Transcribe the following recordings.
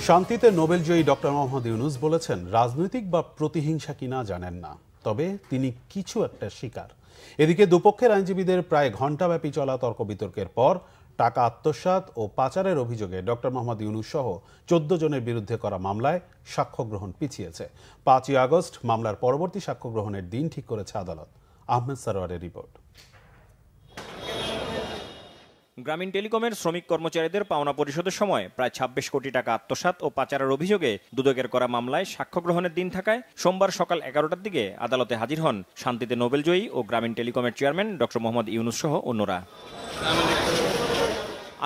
শান্তিতে নোবেলজয়ী ডক্টর মোহাম্মদ ইউনূস বলেছেন, রাজনৈতিক বা প্রতিহিংসা কিনা জানেন না, তবে তিনি কিছু একটা শিকার। এদিকে দুপক্ষের আইনজীবীদের প্রায় ঘণ্টাব্যাপী চলা তর্ক বিতর্কের পর টাকা আত্মসাৎ ও পাচারের অভিযোগে ডক্টর মোহাম্মদ ইউনূস সহ 14 জনের বিরুদ্ধে করা মামলায় সাক্ষ্য গ্রহণ পিছিয়েছে। 5ই আগস্ট মামলার পরবর্তী সাক্ষ্য গ্রহণের দিন ঠিক করেছে আদালত। আহমেদ সরওয়ারের রিপোর্ট। গ্রামীণ টেলিকমের শ্রমিক কর্মচারীদের পাওনা পরিশোধের সময় প্রায় 26 কোটি টাকা আত্মসাৎ ও পাচারের অভিযোগে দুদকের করা মামলায় সাক্ষ্য গ্রহণের দিন থাকায় সোমবার সকাল 11টার দিকে আদালতে হাজির হন শান্তিতে নোবেলজয়ী ও গ্রামীণ টেলিকমের চেয়ারম্যান ডক্টর মোহাম্মদ ইউনূস সহ অন্যরা।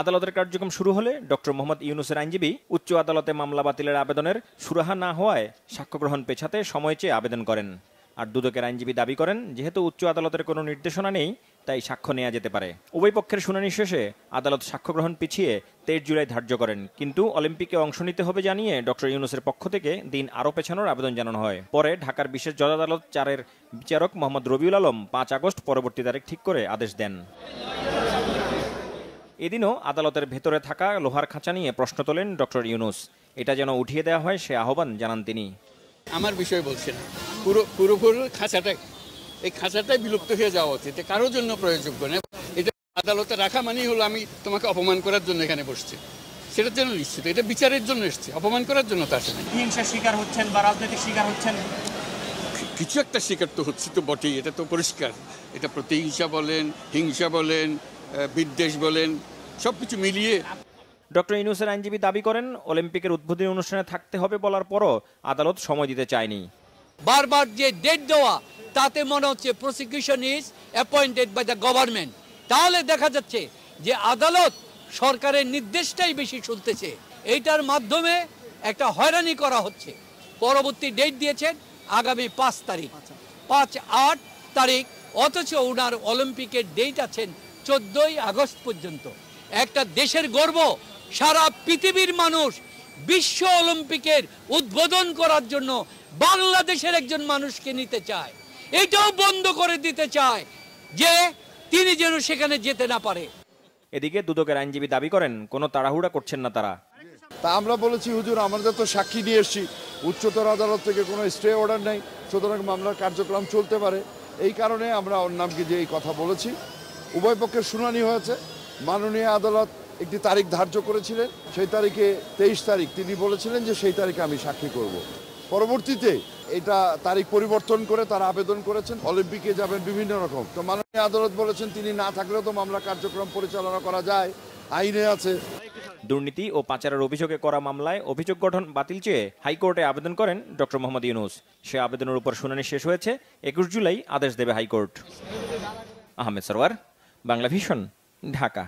আদালতের কার্যক্রম শুরু হলে ডক্টর মোহাম্মদ ইউনূসের আইনজীবী উচ্চ আদালতে মামলা বাতিলের আবেদনের সুরাহা না হওয়ায় সাক্ষ্য গ্রহণ পেছাতে সময় চেয়ে আবেদন করেন। আর দুদকের আইনজীবী দাবি করেন, যেহেতু উচ্চ আদালতের কোনো নির্দেশনা নেই, তাই সাক্ষ্য নেওয়া যেতে পারে। উভয় পক্ষের শুনানি শেষে আদালত সাক্ষ্য গ্রহণ পিছিয়ে 23 জুলাই ধার্য করেন, কিন্তু অলিম্পিকে অংশ নিতে হবে জানিয়ে ডক্টর ইউনূসের পক্ষ থেকে দিন আরও পেছানোর আবেদন জানানো হয়। পরে ঢাকার বিশেষ জজ আদালত 4-এর বিচারক মোহাম্মদ রবিউল আলম 5 আগস্ট পরবর্তী তারিখ ঠিক করে আদেশ দেন। এদিনও আদালতের ভেতরে থাকা লোহার খাঁচা নিয়ে প্রশ্ন তোলেন ডক্টর ইউনূস। এটা যেন উঠিয়ে দেওয়া হয় সে আহ্বান জানান তিনি। আমার বিষয় বলছি না, পুরোপুরি খাঁচাটা, এই খাঁচাটাই বিলুপ্ত হয়ে যাওয়া উচিত, কারোর জন্য প্রয়োজযোগ্য না। এটা আদালতে রাখা মানেই হলো আমি তোমাকে অপমান করার জন্য এখানে বসছি, সেটার জন্য নিশ্চিত। এটা বিচারের জন্য এসছে, অপমান করার জন্য তো আসে না। হিংসার শিকার হচ্ছেন বা রাজনৈতিক শিকার হচ্ছেন, কিছু একটা শিকার তো হচ্ছে তো বটেই, এটা তো পরিষ্কার। এটা প্রতিহিংসা বলেন, হিংসা বলেন, বিদ্বেষ বলেন, সবকিছু মিলিয়ে। ডক্টর ইউনূসের আইনজীবী দাবি করেন, অলিম্পিকের উদ্বোধনী অনুষ্ঠানে থাকতে হবে বলার পরও আদালত সময় দিতে চায়নি। বারবার যে ডেট দেওয়া, তাতে মনে হচ্ছে prosecution is appointed by the government. তাহলে দেখা যাচ্ছে যে আদালত সরকারের নির্দেশটাই বেশি শুনতেছে। এইটার মাধ্যমে একটা হয়রানি করা হচ্ছে। পরবর্তী ডেট দিয়েছেন আগামী 5 তারিখ, 5-8 তারিখ, অথচ ওনার অলিম্পিকের ডেট আছেন 14ই আগস্ট পর্যন্ত। একটা দেশের গর্ব, সারা পৃথিবীর মানুষ বিশ্ব অলিম্পিকের উদ্বোধন করার জন্য বাংলাদেশের একজন মানুষকে নিতে চায়। এটাও বন্ধ করে দিতে চায় যে তিনি যেন সেখানে যেতে না পারে। এদিকে দুদকের আইনজীবী দাবি করেন, কোনো তাড়াহুড়া করছেন না তারা। তা আমরা বলেছি, হুজুর আমাদের তো সাক্ষী নিয়ে এসেছি, উচ্চতর আদালত থেকে কোনো স্টে অর্ডার নেই, সুতরাং মামলার কার্যক্রম চলতে পারে। এই কারণে আমরা ওর নামকে যে এই কথা বলেছি। উভয় পক্ষের শুনানি হয়েছে, মাননীয় আদালত একটি তারিখ ধার্য করেছিলেন, সেই তারিখে 23 তারিখ তিনি বলেছিলেন যে সেই তারিখে আমি সাক্ষী করব। পরবর্তীতে এটা তারিখ পরিবর্তন করে তারা আবেদন করেছেন, অলিম্পিকে যাবেন বিভিন্ন রকম। তো মাননীয় আদালত বলেছেন তিনি না থাকলেও তো মামলা কার্যক্রম পরিচালনা করা যায়, আইনে আছে। দুর্নীতি ও পাচারের অভিযোগে করা মামলায় অভিযোগ গঠন বাতিল চেয়ে হাইকোর্টে আবেদন করেন ডক্টর মোহাম্মদ ইউনূস। সে আবেদনের উপর শুনানি শেষ হয়েছে, 21 জুলাই আদেশ দেবে হাইকোর্ট। আহমেদ সরওয়ার, বাংলা ভিশন, ঢাকা।